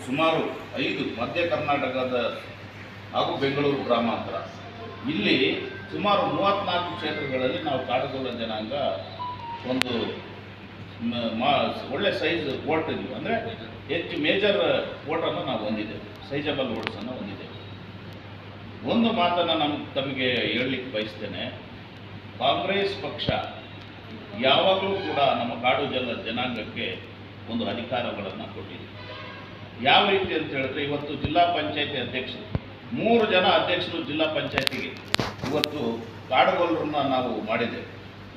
ಸುಮಾರು 5 ಮಧ್ಯ ಕರ್ನಾಟಕದ ಹಾಗೂ ಬೆಂಗಳೂರು ಗ್ರಾಮಾಂತರ ಇಲ್ಲಿ ಸುಮಾರು 34 ಕ್ಷೇತ್ರಗಳಲ್ಲಿ ನಾವು ಕಾಡುಗೋಲ ಜನಾಂಗ ಒಂದು ಒಳ್ಳೆ ಸೈಜ್ ವೋಟ್ ಇದ್ವಿ, ಅಂದರೆ ಹೆಚ್ಚು ಮೇಜರ್ ವೋಟನ್ನು ನಾವು ಹೊಂದಿದ್ದೇವೆ, ಸೈಜಬಲ್ ವೋಟ್ಸನ್ನು ಹೊಂದಿದ್ದೇವೆ. ಒಂದು ಮಾತನ್ನು ತಮಗೆ ಹೇಳಲಿಕ್ಕೆ ಬಯಸ್ತೇನೆ, ಕಾಂಗ್ರೆಸ್ ಪಕ್ಷ ಯಾವಾಗಲೂ ಕೂಡ ನಮ್ಮ ಕಾಡು ಜನಾಂಗಕ್ಕೆ ಒಂದು ಅಧಿಕಾರಗಳನ್ನು ಕೊಟ್ಟಿದೆ. ಯಾವ ರೀತಿ ಅಂತ ಹೇಳಿದ್ರೆ, ಇವತ್ತು ಜಿಲ್ಲಾ ಪಂಚಾಯತಿ ಅಧ್ಯಕ್ಷರು 3 ಜನ ಅಧ್ಯಕ್ಷರು ಜಿಲ್ಲಾ ಪಂಚಾಯತಿಗೆ ಇವತ್ತು ಕಾಡುಗೋಲರನ್ನ ನಾವು ಮಾಡಿದ್ದೇವೆ.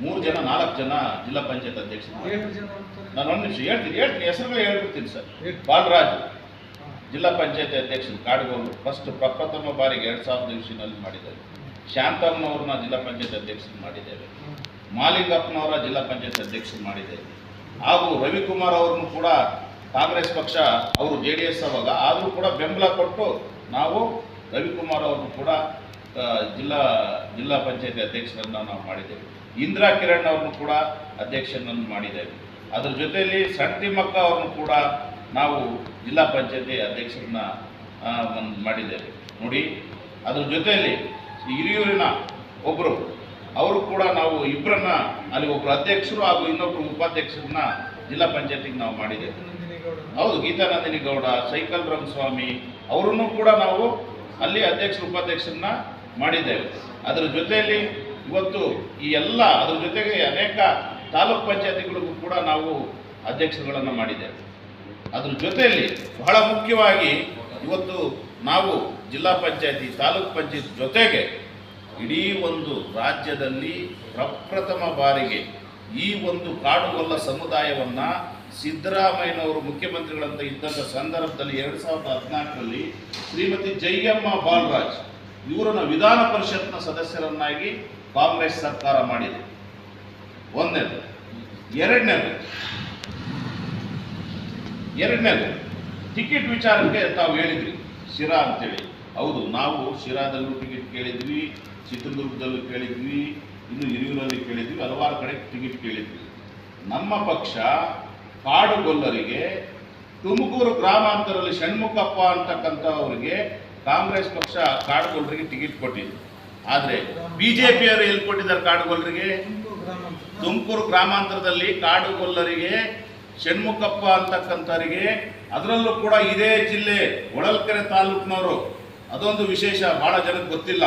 3 ಜನ 4 ಜನ ಜಿಲ್ಲಾ ಪಂಚಾಯತ್ ಅಧ್ಯಕ್ಷರು. ನಾನು ಒಂದು ನಿಮಿಷ ಹೇಳ್ತೀನಿ, ಹೆಸರುಗಳು ಹೇಳ್ಬಿಡ್ತೀನಿ ಸರ್. ಬಾಲರಾಜ್ ಜಿಲ್ಲಾ ಪಂಚಾಯತಿ ಅಧ್ಯಕ್ಷರು ಕಾಡುಗೋಲರು ಪ್ರಪ್ರಥಮ ಬಾರಿಗೆ 2000 ಇಸ್ವಿನಲ್ಲಿ ಮಾಡಿದ್ದೇವೆ. ಶಾಂತಮ್ಮನವ್ರನ್ನ ಜಿಲ್ಲಾ ಪಂಚಾಯತ್ ಅಧ್ಯಕ್ಷರು ಮಾಡಿದ್ದೇವೆ. ಮಾಲಿಂಗಪ್ಪನವರ ಜಿಲ್ಲಾ ಪಂಚಾಯತ್ ಅಧ್ಯಕ್ಷರು ಮಾಡಿದ್ದೇವೆ. ಹಾಗೂ ರವಿಕುಮಾರ್ ಅವರನ್ನು ಕೂಡ ಕಾಂಗ್ರೆಸ್ ಪಕ್ಷ ಅವರು JDS ಅವಾಗ ಆದರೂ ಕೂಡ ಬೆಂಬಲ ಕೊಟ್ಟು ನಾವು ರವಿಕುಮಾರ್ ಅವರನ್ನು ಕೂಡ ಜಿಲ್ಲಾ ಪಂಚಾಯತಿ ಅಧ್ಯಕ್ಷರನ್ನು ನಾವು ಮಾಡಿದ್ದೇವೆ. ಇಂದಿರಾ ಕಿರಣ್ ಅವ್ರನ್ನು ಕೂಡ ಅಧ್ಯಕ್ಷರನ್ನು ಮಾಡಿದ್ದೇವೆ. ಅದರ ಜೊತೆಯಲ್ಲಿ ಸಣ್ಣ ತಿಮ್ಮಕ್ಕ ಅವ್ರನ್ನು ಕೂಡ ನಾವು ಜಿಲ್ಲಾ ಪಂಚಾಯತಿ ಅಧ್ಯಕ್ಷರನ್ನ ಮಾಡಿದ್ದೇವೆ ನೋಡಿ. ಅದ್ರ ಜೊತೆಯಲ್ಲಿ ಹಿರಿಯೂರಿನ ಒಬ್ಬರು ಅವರು ಕೂಡ ನಾವು ಇಬ್ಬರನ್ನ ಅಲ್ಲಿ ಒಬ್ಬರು ಅಧ್ಯಕ್ಷರು ಹಾಗೂ ಇನ್ನೊಬ್ಬರು ಉಪಾಧ್ಯಕ್ಷರನ್ನ ಜಿಲ್ಲಾ ಪಂಚಾಯತಿಗೆ ನಾವು ಮಾಡಿದ್ದೇವೆ. ಹೌದು, ಗೀತಾನಂದಿನಿ ಗೌಡ, ಸೈಕಲ್ ರಂಗಸ್ವಾಮಿ ಅವರನ್ನು ಕೂಡ ನಾವು ಅಲ್ಲಿ ಅಧ್ಯಕ್ಷರು ಉಪಾಧ್ಯಕ್ಷರನ್ನ ಮಾಡಿದ್ದೇವೆ. ಅದರ ಜೊತೆಯಲ್ಲಿ ಇವತ್ತು ಈ ಎಲ್ಲ ಅದರ ಜೊತೆಗೆ ಅನೇಕ ತಾಲೂಕ್ ಪಂಚಾಯತಿಗಳಿಗೂ ಕೂಡ ನಾವು ಅಧ್ಯಕ್ಷರುಗಳನ್ನು ಮಾಡಿದ್ದೇವೆ. ಅದ್ರ ಜೊತೆಯಲ್ಲಿ ಬಹಳ ಮುಖ್ಯವಾಗಿ ಇವತ್ತು ನಾವು ಜಿಲ್ಲಾ ಪಂಚಾಯತಿ ತಾಲೂಕ್ ಪಂಚಾಯತ್ ಜೊತೆಗೆ ಇಡೀ ಒಂದು ರಾಜ್ಯದಲ್ಲಿ ಪ್ರಪ್ರಥಮ ಬಾರಿಗೆ ಈ ಒಂದು ಕಾಡುಗೊಲ್ಲ ಸಮುದಾಯವನ್ನು ಸಿದ್ದರಾಮಯ್ಯನವರು ಮುಖ್ಯಮಂತ್ರಿಗಳಂತ ಇದ್ದಂಥ ಸಂದರ್ಭದಲ್ಲಿ 2014ರಲ್ಲಿ ಶ್ರೀಮತಿ ಜಯಮ್ಮ ಬಾಲರಾಜ್ ಇವರನ್ನು ವಿಧಾನ ಪರಿಷತ್ನ ಸದಸ್ಯರನ್ನಾಗಿ ಕಾಂಗ್ರೆಸ್ ಸರ್ಕಾರ ಮಾಡಿದೆ. ಒಂದನೇದು. ಎರಡನೇದು ಟಿಕೆಟ್ ವಿಚಾರಕ್ಕೆ ತಾವು ಹೇಳಿದ್ರಿ ಶಿರಾ ಅಂತೇಳಿ. ಹೌದು, ನಾವು ಶಿರಾದಲ್ಲೂ ಟಿಕೆಟ್ ಕೇಳಿದ್ವಿ, ಚಿತ್ರದುರ್ಗದಲ್ಲೂ ಕೇಳಿದ್ವಿ, ಇನ್ನು ಹಿರಿಯೂರಲ್ಲಿ ಕೇಳಿದ್ವಿ, ಹಲವಾರು ಕಡೆ ಟಿಕೆಟ್ ಕೇಳಿದ್ವಿ. ನಮ್ಮ ಪಕ್ಷ ಕಾಡುಗೊಲ್ಲರಿಗೆ ತುಮಕೂರು ಗ್ರಾಮಾಂತರದಲ್ಲಿ ಷಣ್ಮುಖಪ್ಪ ಅಂತಕ್ಕಂಥವ್ರಿಗೆ ಕಾಂಗ್ರೆಸ್ ಪಕ್ಷ ಕಾಡುಗೊಲ್ಲರಿಗೆ ಟಿಕೆಟ್ ಕೊಟ್ಟಿದೆ. ಆದರೆ ಬಿಜೆಪಿಯವರು ಎಲ್ಲಿ ಕೊಟ್ಟಿದ್ದಾರೆ ಕಾಡುಗೊಲ್ಲರಿಗೆ? ತುಮಕೂರು ಗ್ರಾಮಾಂತರದಲ್ಲಿ ಕಾಡುಗೊಲ್ಲರಿಗೆ ಷಣ್ಮುಖಪ್ಪ ಅಂತಕ್ಕಂಥವರಿಗೆ, ಅದರಲ್ಲೂ ಕೂಡ ಇದೇ ಜಿಲ್ಲೆ ಹೊಳಲ್ಕೆರೆ ತಾಲೂಕಿನವರು, ಅದೊಂದು ವಿಶೇಷ, ಭಾಳ ಜನಕ್ಕೆ ಗೊತ್ತಿಲ್ಲ.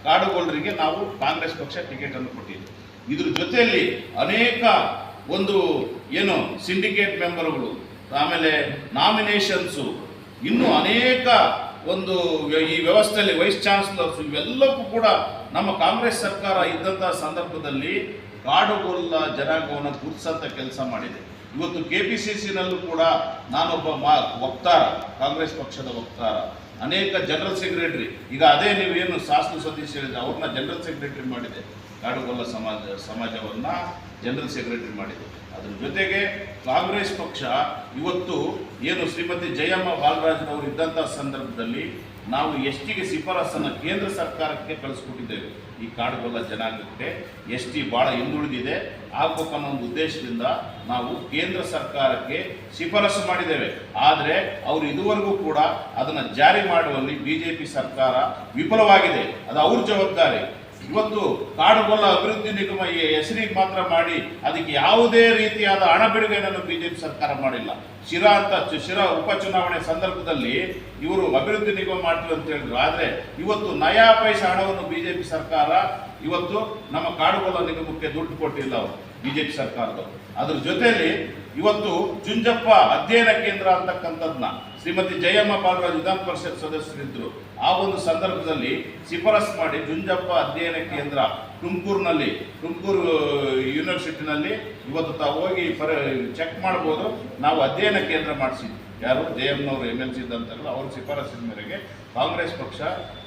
ಕಾಡುಗೊಲ್ಲರಿಗೆ ನಾವು ಕಾಂಗ್ರೆಸ್ ಪಕ್ಷ ಟಿಕೆಟನ್ನು ಕೊಟ್ಟಿದ್ದೆ. ಇದ್ರ ಜೊತೆಯಲ್ಲಿ ಅನೇಕ ಒಂದು ಏನು ಸಿಂಡಿಕೇಟ್ ಮೆಂಬರ್ಗಳು, ಆಮೇಲೆ ನಾಮಿನೇಷನ್ಸು, ಇನ್ನೂ ಅನೇಕ ಒಂದು ಈ ವ್ಯವಸ್ಥೆಯಲ್ಲಿ ವೈಸ್ ಚಾನ್ಸಲರ್ಸ್, ಇವೆಲ್ಲಕ್ಕೂ ಕೂಡ ನಮ್ಮ ಕಾಂಗ್ರೆಸ್ ಸರ್ಕಾರ ಇದ್ದಂಥ ಸಂದರ್ಭದಲ್ಲಿ ಕಾಡುಗೊಲ್ಲ ಜನಾಂಗವನ್ನು ಗುರುತಿಸಂಥ ಕೆಲಸ ಮಾಡಿದೆ. ಇವತ್ತು KPCCನಲ್ಲೂ ಕೂಡ ನಾನೊಬ್ಬ ವಕ್ತಾರ, ಕಾಂಗ್ರೆಸ್ ಪಕ್ಷದ ವಕ್ತಾರ, ಅನೇಕ ಜನರಲ್ ಸೆಕ್ರೆಟರಿ, ಈಗ ಅದೇ ನೀವೇನು ಶಾಸನ ಸತೀಶ್ ಹೇಳಿದ್ರೆ ಅವ್ರನ್ನ ಜನರಲ್ ಸೆಕ್ರೆಟರಿ ಮಾಡಿದೆ, ಕಾಡುಗೊಲ್ಲ ಸಮಾಜವನ್ನು ಜನರಲ್ ಸೆಕ್ರೆಟರಿ ಮಾಡಿದೆ. ಅದ್ರ ಜೊತೆಗೆ ಕಾಂಗ್ರೆಸ್ ಪಕ್ಷ ಇವತ್ತು ಏನು ಶ್ರೀಮತಿ ಜಯಮ್ಮ ಬಾಲರಾಜ್ನವರು ಇದ್ದಂಥ ಸಂದರ್ಭದಲ್ಲಿ ನಾವು ST ಶಿಫಾರಸನ್ನು ಕೇಂದ್ರ ಸರ್ಕಾರಕ್ಕೆ ಕಳಿಸ್ಕೊಟ್ಟಿದ್ದೇವೆ. ಈ ಕಾಡುಗೊಲ್ಲ ಜನಾಂಗಕ್ಕೆ ST ಭಾಳ ಹಿಂದುಳಿದಿದೆ ಆಗಬೇಕನ್ನೋ ಒಂದು ಉದ್ದೇಶದಿಂದ ನಾವು ಕೇಂದ್ರ ಸರ್ಕಾರಕ್ಕೆ ಶಿಫಾರಸು ಮಾಡಿದ್ದೇವೆ. ಆದರೆ ಅವರು ಇದುವರೆಗೂ ಕೂಡ ಅದನ್ನು ಜಾರಿ ಮಾಡುವಲ್ಲಿ BJP ಸರ್ಕಾರ ವಿಫಲವಾಗಿದೆ. ಅದು ಅವ್ರ ಜವಾಬ್ದಾರಿ. ಇವತ್ತು ಕಾಡುಗೊಲ್ಲ ಅಭಿವೃದ್ಧಿ ನಿಗಮ ಹೆಸರಿಗೆ ಮಾತ್ರ ಮಾಡಿ ಅದಕ್ಕೆ ಯಾವುದೇ ರೀತಿಯಾದ ಹಣ ಬಿಡುಗಡೆಯನ್ನು BJP ಸರ್ಕಾರ ಮಾಡಿಲ್ಲ. ಶಿರಾ ಉಪಚುನಾವಣೆ ಸಂದರ್ಭದಲ್ಲಿ ಇವರು ಅಭಿವೃದ್ಧಿ ನಿಗಮ ಮಾಡ್ತೀವಿ ಅಂತ ಹೇಳಿದ್ರು. ಆದರೆ ಇವತ್ತು ನಯಾ ಪೈಸಾ ಹಣವನ್ನು BJP ಸರ್ಕಾರ ಇವತ್ತು ನಮ್ಮ ಕಾಡುಗೊಲ್ಲ ನಿಗಮಕ್ಕೆ ದುಡ್ಡು ಕೊಟ್ಟಿಲ್ಲ ಅವರು BJP ಸರ್ಕಾರದವರು. ಅದ್ರ ಜೊತೆಯಲ್ಲಿ ಇವತ್ತು ಜುಂಜಪ್ಪ ಅಧ್ಯಯನ ಕೇಂದ್ರ ಅಂತಕ್ಕಂಥದ್ದನ್ನ ಶ್ರೀಮತಿ ಜಯಮ್ಮ ಬಾಲರಾಜ್ ವಿಧಾನ ಪರಿಷತ್ ಸದಸ್ಯರಿದ್ದರು. ಆ ಒಂದು ಸಂದರ್ಭದಲ್ಲಿ ಶಿಫಾರಸ್ ಮಾಡಿ ಜುಂಜಪ್ಪ ಅಧ್ಯಯನ ಕೇಂದ್ರ ತುಮಕೂರು ಯೂನಿವರ್ಸಿಟಿನಲ್ಲಿ ಇವತ್ತು ತಾವು ಹೋಗಿ ಚೆಕ್ ಮಾಡ್ಬೋದು. ನಾವು ಅಧ್ಯಯನ ಕೇಂದ್ರ ಮಾಡಿಸಿದ್ವಿ. ಯಾರು ಜಯಮ್ಮನವರು MLC ಇದ್ದಂತಾರಲ್ಲ, ಅವ್ರ ಶಿಫಾರಸಿನ ಮೇರೆಗೆ ಕಾಂಗ್ರೆಸ್ ಪಕ್ಷ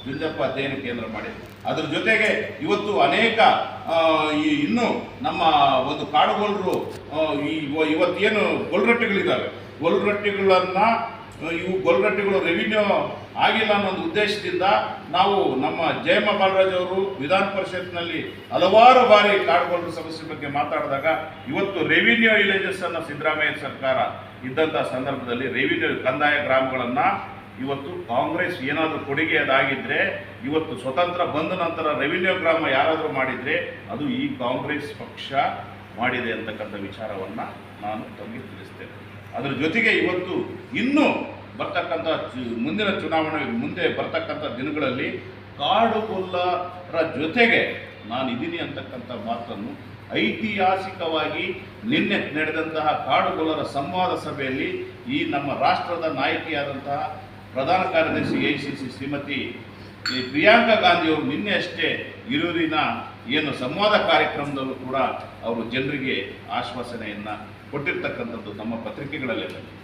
ಜುಂಜಪ್ಪ ಅಧ್ಯಯನ ಕೇಂದ್ರ ಮಾಡಿದೆ. ಅದ್ರ ಜೊತೆಗೆ ಇವತ್ತು ಅನೇಕ ಇನ್ನೂ ನಮ್ಮ ಒಂದು ಕಾಡುಗೊಲ್ಲರು ಇವತ್ತೇನು ಗೊಲ್ರಟ್ಟಿಗಳಿದ್ದಾವೆ, ಗೊಲ್ರಟ್ಟಿಗಳು ರೆವಿನ್ಯೂ ಆಗಿಲ್ಲ ಅನ್ನೋ ಒಂದು ಉದ್ದೇಶದಿಂದ ನಾವು ನಮ್ಮ ಜಯಮ್ಮ ಬಾಲರಾಜ್ ಅವರು ವಿಧಾನ ಪರಿಷತ್ನಲ್ಲಿ ಹಲವಾರು ಬಾರಿ ಕಾಡುಗೊಲ್ಲರ ಸಮಸ್ಯೆ ಬಗ್ಗೆ ಮಾತಾಡಿದಾಗ ಇವತ್ತು ರೆವಿನ್ಯೂ ವಿಲೇಜಸ್ ಅನ್ನು ಸಿದ್ದರಾಮಯ್ಯ ಸರ್ಕಾರ ಇದ್ದಂಥ ಸಂದರ್ಭದಲ್ಲಿ ರೆವಿನ್ಯೂ ಕಂದಾಯ ಗ್ರಾಮಗಳನ್ನು ಇವತ್ತು ಕಾಂಗ್ರೆಸ್ ಏನಾದರೂ ಕೊಡುಗೆ ಅದಾಗಿದ್ದರೆ, ಇವತ್ತು ಸ್ವತಂತ್ರ ಬಂದ ನಂತರ ರೆವಿನ್ಯೂ ಗ್ರಾಮ ಯಾರಾದರೂ ಮಾಡಿದರೆ ಅದು ಈ ಕಾಂಗ್ರೆಸ್ ಪಕ್ಷ ಮಾಡಿದೆ ಅಂತಕ್ಕಂಥ ವಿಚಾರವನ್ನು ನಾನು ತಮಗೆ ತಿಳಿಸ್ತೇನೆ. ಅದರ ಜೊತೆಗೆ ಇವತ್ತು ಇನ್ನೂ ಬರ್ತಕ್ಕಂಥ ಮುಂದಿನ ಚುನಾವಣೆ ಮುಂದೆ ಬರ್ತಕ್ಕಂಥ ದಿನಗಳಲ್ಲಿ ಕಾಡುಗೊಲ್ಲರ ಜೊತೆಗೆ ನಾನು ಇದ್ದೀನಿ ಅಂತಕ್ಕಂಥ ಮಾತನ್ನು ಐತಿಹಾಸಿಕವಾಗಿ ನಿನ್ನೆ ನಡೆದಂತಹ ಕಾಡುಗೊಲ್ಲರ ಸಂವಾದ ಸಭೆಯಲ್ಲಿ ಈ ನಮ್ಮ ರಾಷ್ಟ್ರದ ನಾಯಕಿಯಾದಂತಹ ಪ್ರಧಾನ ಕಾರ್ಯದರ್ಶಿ AICC ಶ್ರೀಮತಿ ಪ್ರಿಯಾಂಕಾ ಗಾಂಧಿಯವರು ನಿನ್ನೆ ಅಷ್ಟೇ ಹಿರಿಯೂರಿನ ಏನು ಸಂವಾದ ಕಾರ್ಯಕ್ರಮದಲ್ಲೂ ಕೂಡ ಅವರು ಜನರಿಗೆ ಆಶ್ವಾಸನೆಯನ್ನು ಕೊಟ್ಟಿರ್ತಕ್ಕಂಥದ್ದು ನಮ್ಮ ಪತ್ರಿಕೆಗಳಲ್ಲೇ ಬಂದಿದೆ.